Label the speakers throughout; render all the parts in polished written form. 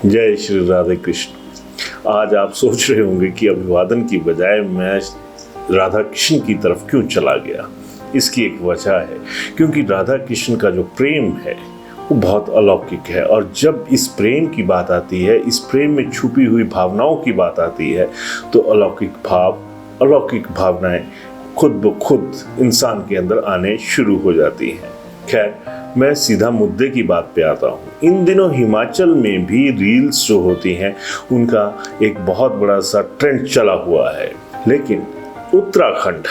Speaker 1: जय श्री राधे कृष्ण। आज आप सोच रहे होंगे कि अभिवादन की बजाय मैं राधा कृष्ण की तरफ क्यों चला गया। इसकी एक वजह है, क्योंकि राधा कृष्ण का जो प्रेम है वो बहुत अलौकिक है। और जब इस प्रेम की बात आती है, इस प्रेम में छुपी हुई भावनाओं की बात आती है, तो अलौकिक भावनाएं खुद ब खुद इंसान के अंदर आने शुरू हो जाती हैं। खैर, मैं सीधा मुद्दे की बात पे आता हूँ। इन दिनों हिमाचल में भी रील्स जो होती हैं उनका एक बहुत बड़ा सा ट्रेंड चला हुआ है। लेकिन उत्तराखंड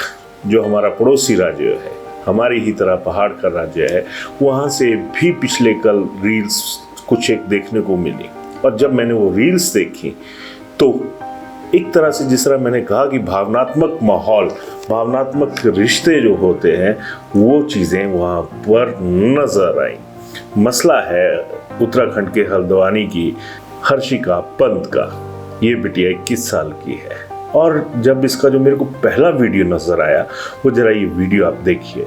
Speaker 1: जो हमारा पड़ोसी राज्य है, हमारी ही तरह पहाड़ का राज्य है, वहाँ से भी पिछले कल रील्स कुछ एक देखने को मिली। और जब मैंने वो रील्स देखी तो एक तरह से, जिस तरह मैंने कहा कि भावनात्मक माहौल, भावनात्मक रिश्ते जो होते हैं, वो चीज़ें वहाँ पर नजर आई। मसला है उत्तराखंड के हल्द्वानी की हर्षिका पंत का। ये बिटिया 21 साल की है। और जब इसका जो मेरे को पहला वीडियो नजर आया, वो जरा ये वीडियो आप देखिए।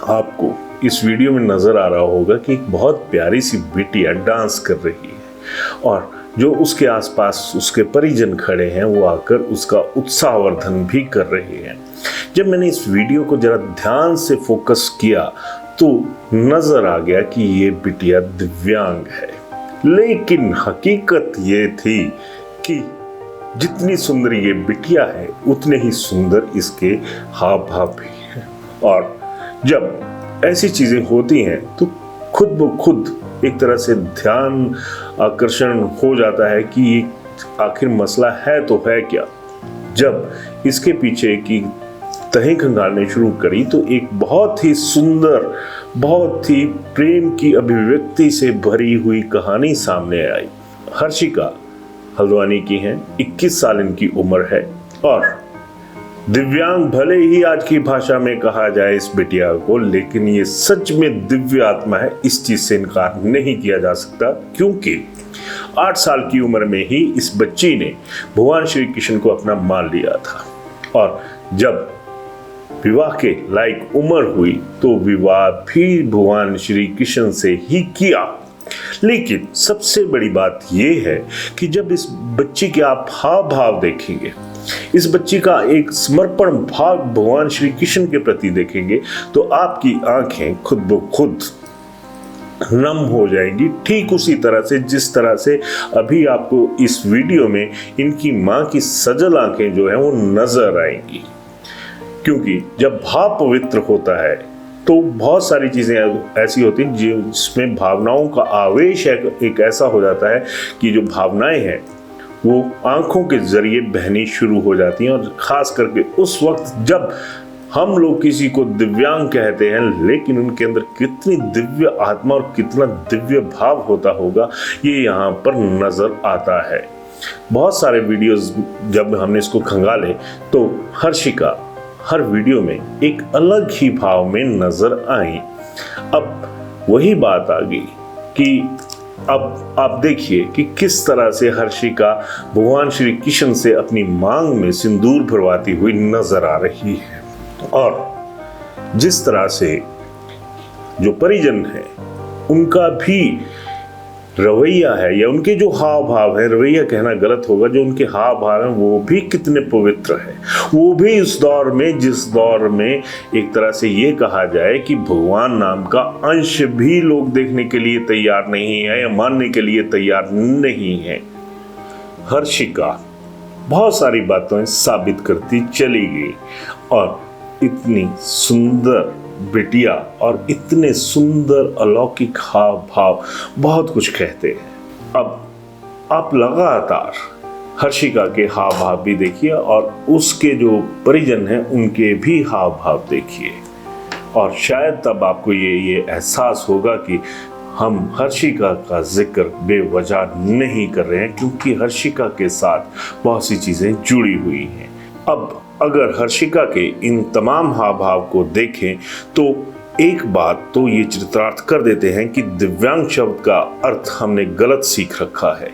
Speaker 1: आपको इस वीडियो में नजर आ रहा होगा कि एक बहुत प्यारी सी बिटिया डांस कर रही है, और जो उसके आसपास उसके परिजन खड़े हैं वो आकर उसका उत्साहवर्धन भी कर रहे हैं। जब मैंने इस वीडियो को जरा ध्यान से फोकस किया तो नजर आ गया कि ये बिटिया दिव्यांग है। लेकिन हकीकत ये थी कि जितनी सुंदर ये बिटिया है, उतने ही सुंदर इसके हाव भाव भी हैं। और जब ऐसी चीजें होती हैं तो खुद ब खुद एक तरह से ध्यान आकर्षण हो जाता है कि आखिर मसला है तो है क्या। जब इसके पीछे की तहें खंगालने शुरू करी तो एक बहुत ही सुंदर, बहुत ही प्रेम की अभिव्यक्ति से भरी हुई कहानी सामने आई। हर्षिका हल्द्वानी की हैं, 21 साल इनकी उम्र है, और दिव्यांग भले ही आज की भाषा में कहा जाए इस बिटिया को, लेकिन ये सच में दिव्य आत्मा है, इस चीज से इनकार नहीं किया जा सकता। क्योंकि 8 साल की उम्र में ही इस बच्ची ने भगवान श्री कृष्ण को अपना मान लिया था, और जब विवाह के लायक उम्र हुई तो विवाह भी भगवान श्री कृष्ण से ही किया। लेकिन सबसे बड़ी बात यह है कि जब इस बच्ची के आप हाव भाव देखेंगे, इस बच्ची का एक समर्पण भाव भगवान श्री कृष्ण के प्रति देखेंगे, तो आपकी आंखें खुद ब खुद नम हो जाएंगी। ठीक उसी तरह से जिस तरह से अभी आपको इस वीडियो में इनकी मां की सजल आंखें जो है वो नजर आएंगी। क्योंकि जब भाव पवित्र होता है तो बहुत सारी चीजें ऐसी होती हैं जिसमें भावनाओं का आवेश एक ऐसा हो जाता है कि जो भावनाएं हैं वो आंखों के जरिए बहनी शुरू हो जाती हैं। और खास करके उस वक्त जब हम लोग किसी को दिव्यांग कहते हैं, लेकिन उनके अंदर कितनी दिव्य आत्मा और कितना दिव्य भाव होता होगा, ये यहाँ पर नजर आता है। बहुत सारे वीडियोस जब हमने इसको खंगाले तो हर्षिका हर वीडियो में एक अलग ही भाव में नजर आई। अब वही बात आ गई कि अब आप देखिए कि किस तरह से हर्षिका भगवान श्री कृष्ण से अपनी मांग में सिंदूर भरवाती हुई नजर आ रही है, और जिस तरह से जो परिजन है उनका भी रवैया है या उनके जो हाव भाव है, रवैया कहना गलत होगा, जो उनके हाव भाव हैं वो भी कितने पवित्र है। वो भी उस दौर में जिस दौर में एक तरह से ये कहा जाए कि भगवान नाम का अंश भी लोग देखने के लिए तैयार नहीं है या मानने के लिए तैयार नहीं है। हर्षिका बहुत सारी बातें साबित करती चली गई और इतनी सुंदर बिटिया और इतने सुंदर अलौकिक हाव भाव बहुत कुछ कहते हैं। अब आप लगातार हर्षिका के हाव भाव भी देखिए और उसके जो परिजन हैं उनके भी हाव भाव देखिए और शायद तब आपको ये एहसास होगा कि हम हर्षिका का जिक्र बेवजह नहीं कर रहे हैं, क्योंकि हर्षिका के साथ बहुत सी चीजें जुड़ी हुई हैं। अब अगर हर्षिका के इन तमाम हाव भाव को देखें तो एक बात तो ये चित्रार्थ कर देते हैं कि दिव्यांग शब्द का अर्थ हमने गलत सीख रखा है।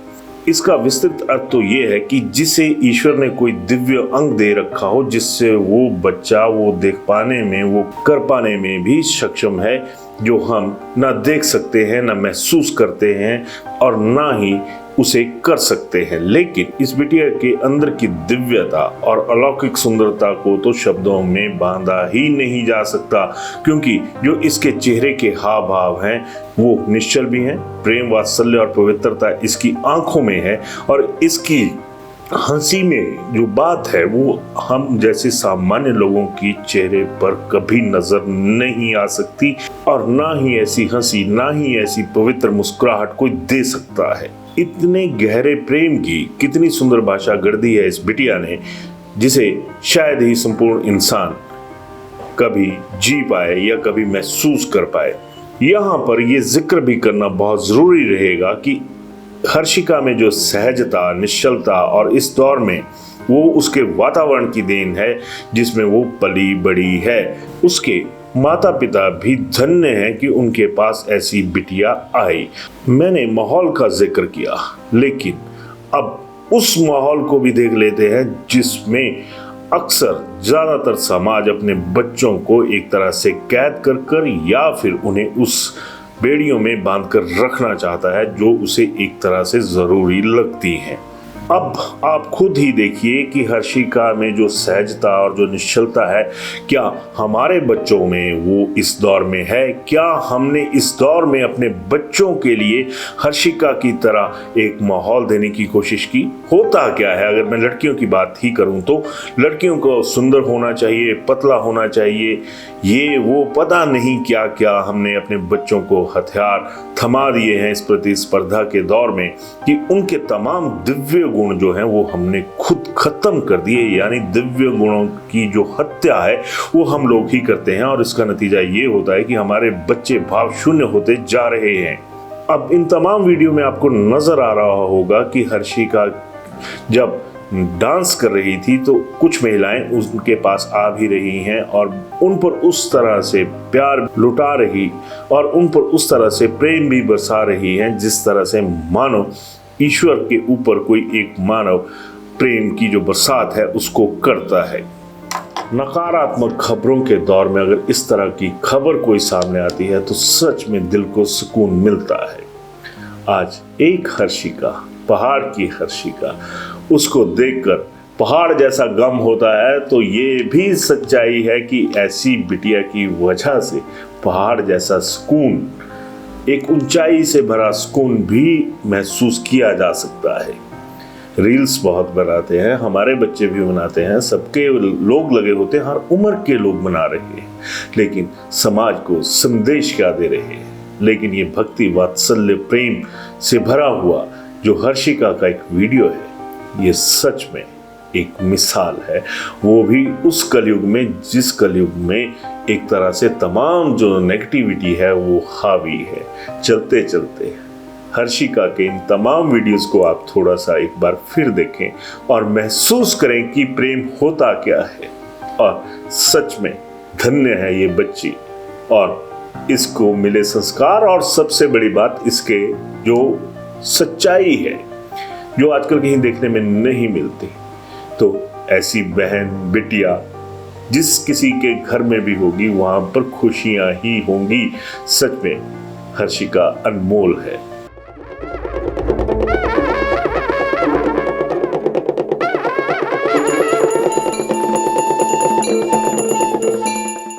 Speaker 1: इसका विस्तृत अर्थ तो ये है कि जिसे ईश्वर ने कोई दिव्य अंग दे रखा हो, जिससे वो बच्चा वो देख पाने में, वो कर पाने में भी सक्षम है, जो हम ना देख सकते हैं, ना महसूस करते हैं और ना ही उसे कर सकते हैं। लेकिन इस बिटिया के अंदर की दिव्यता और अलौकिक सुंदरता को तो शब्दों में बांधा ही नहीं जा सकता, क्योंकि जो इसके चेहरे के हाव भाव हैं वो निश्चल भी हैं। प्रेम, वात्सल्य और पवित्रता इसकी आंखों में है और इसकी हंसी में जो बात है वो हम जैसे सामान्य लोगों की चेहरे पर कभी नजर नहीं आ सकती और ना ही ऐसी हंसी, ना ही ऐसी पवित्र मुस्कुराहट कोई दे सकता है। इतने गहरे प्रेम की कितनी सुंदर भाषा गढ़ दी है इस बिटिया ने, जिसे शायद ही संपूर्ण इंसान कभी जी पाए या कभी महसूस कर पाए। यहाँ पर यह जिक्र भी करना बहुत जरूरी रहेगा कि हर्षिका में जो सहजता, निश्चलता और इस दौर में वो उसके वातावरण की देन है जिसमें वो पली बड़ी है। उसके माता पिता भी धन्य हैं कि उनके पास ऐसी बिटिया आई। मैंने माहौल का जिक्र किया, लेकिन अब उस माहौल को भी देख लेते हैं जिसमें अक्सर ज्यादातर समाज अपने बच्चों को एक तरह से कैद कर या फिर उन्हें उस बेड़ियों में बांधकर रखना चाहता है जो उसे एक तरह से जरूरी लगती हैं। अब आप खुद ही देखिए कि हर्षिका में जो सहजता और जो निश्चलता है, क्या हमारे बच्चों में वो इस दौर में है? क्या हमने इस दौर में अपने बच्चों के लिए हर्षिका की तरह एक माहौल देने की कोशिश की? होता क्या है, अगर मैं लड़कियों की बात ही करूं तो लड़कियों को सुंदर होना चाहिए, पतला होना चाहिए, ये वो पता नहीं क्या क्या हमने अपने बच्चों को हथियार थमा दिए हैं इस प्रतिस्पर्धा के दौर में कि उनके तमाम दिव्य गुण जो हैं वो हमने खुद खत्म कर दिए। यानी दिव्य गुणों की जो हत्या है वो हम लोग ही करते हैं और इसका नतीजा ये होता है कि हमारे बच्चे भाव शून्य होते जा रहे हैं। अब इन तमाम वीडियो में आपको नजर आ रहा होगा कि हर्षिका जब डांस कर रही थी तो कुछ महिलाएं उनके पास आ भी रही हैं और उन पर उस तरह से प्यार लुटा रही और उन पर उस तरह से प्रेम भी बरसा रही हैं जिस तरह से मानो ईश्वर के ऊपर कोई एक मानव प्रेम की जो बरसात है उसको करता है। नकारात्मक खबरों के दौर में अगर इस तरह की खबर कोई सामने आती है तो सच में दिल को सुकून मिलता है। आज एक हर्षिका, पहाड़ की हर्षिका, उसको देखकर पहाड़ जैसा गम होता है, तो ये भी सच्चाई है कि ऐसी बिटिया की वजह से पहाड़ जैसा सुकून, एक ऊंचाई से भरा सुकून भी महसूस किया जा सकता है। रील्स बहुत बनाते हैं, हमारे बच्चे भी बनाते हैं, सबके लोग लगे होते हैं, हर उम्र के लोग बना रहे हैं, लेकिन समाज को संदेश क्या दे रहे हैं? लेकिन ये भक्ति, वात्सल्य, प्रेम से भरा हुआ जो हर्षिका का एक वीडियो है, ये सच में एक मिसाल है, वो भी उस कलयुग में जिस कलयुग में एक तरह से तमाम जो नेगेटिविटी है वो हावी है। चलते चलते हर्षिका के इन तमाम वीडियोस को आप थोड़ा सा एक बार फिर देखें और महसूस करें कि प्रेम होता क्या है। और सच में धन्य है ये बच्ची और इसको मिले संस्कार, और सबसे बड़ी बात इसके जो सच्चाई है जो आजकल कहीं देखने में नहीं मिलती। तो ऐसी बहन, बिटिया जिस किसी के घर में भी होगी वहां पर खुशियां ही होंगी। सच में हर्षिका अनमोल है।